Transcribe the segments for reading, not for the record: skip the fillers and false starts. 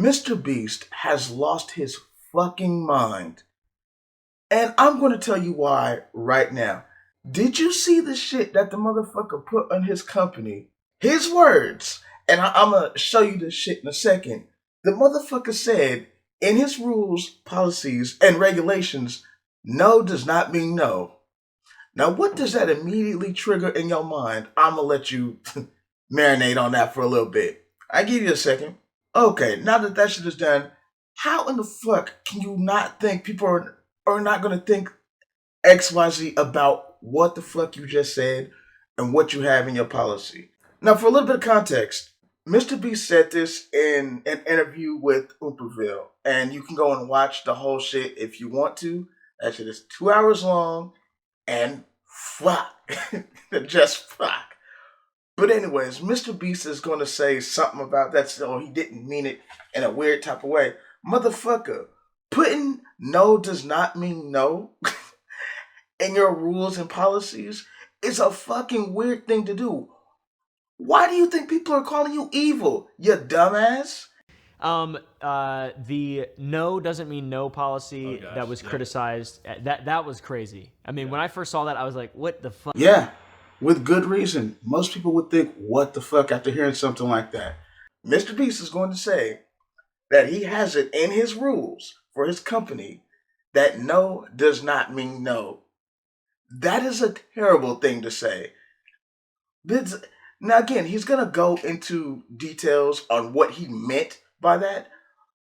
Mr. Beast has lost his fucking mind. And I'm going to tell you why right now. Did you see the shit that the motherfucker put on his company? His words. And I'm going to show you this shit in a second. The motherfucker said in his rules, policies, and regulations, no does not mean no. Now, what does that immediately trigger in your mind? I'm going to let you marinate on that for a little bit. I give you a second. Okay, now that that shit is done, how in the fuck can you not think people are not going to think XYZ about what the fuck you just said and what you have in your policy? Now, for a little bit of context, Mr. B said this in an interview with Umperville, and you can go and watch the whole shit if you want to. That shit is 2 hours long, and fuck. Just fuck. But anyways, Mr. Beast is going to say something about that. So he didn't mean it in a weird type of way. Motherfucker, putting no does not mean no in your rules and policies is a fucking weird thing to do. Why do you think people are calling you evil, you dumbass? The no doesn't mean no policy that was criticized. That was crazy. I mean, when I first saw that, I was like, what the fuck? Yeah, with good reason. Most people would think, what the fuck, after hearing something like that. Mr. Beast is going to say that he has it in his rules for his company that no does not mean no. That is a terrible thing to say. Now, again, he's going to go into details on what he meant by that.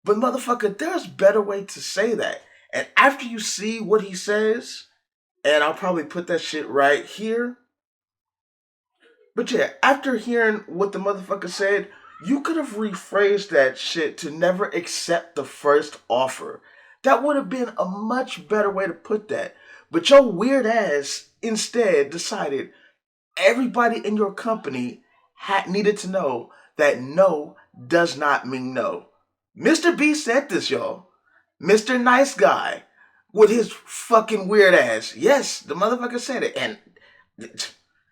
But, motherfucker, there's a better way to say that. And after you see what he says, and I'll probably put that shit right here. But yeah, after hearing what the motherfucker said, you could have rephrased that shit to never accept the first offer. That would have been a much better way to put that. But your weird ass instead decided everybody in your company needed to know that no does not mean no. Mr. B said this, y'all. Mr. Nice Guy with his fucking weird ass. Yes, the motherfucker said it. And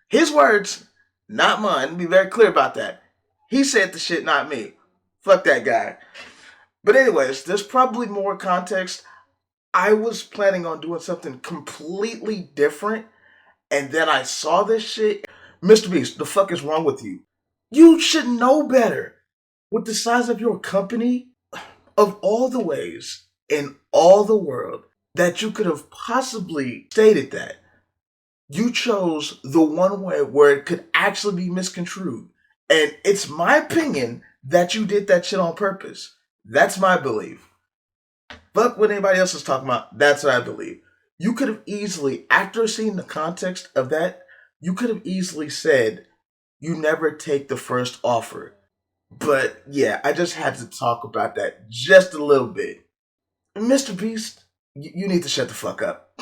his words, not mine. Be very clear about that. He said the shit, not me. Fuck that guy. But anyways, there's probably more context. I was planning on doing something completely different, and then I saw this shit. Mr. Beast, the fuck is wrong with you? You should know better. With the size of your company, of all the ways in all the world that you could have possibly stated that, you chose the one way where it could actually be misconstrued. And it's my opinion that you did that shit on purpose. That's my belief. Fuck what anybody else is talking about. That's what I believe. You could have easily, after seeing the context of that, you could have easily said, you never take the first offer. But yeah, I just had to talk about that just a little bit. Mr. Beast, you need to shut the fuck up.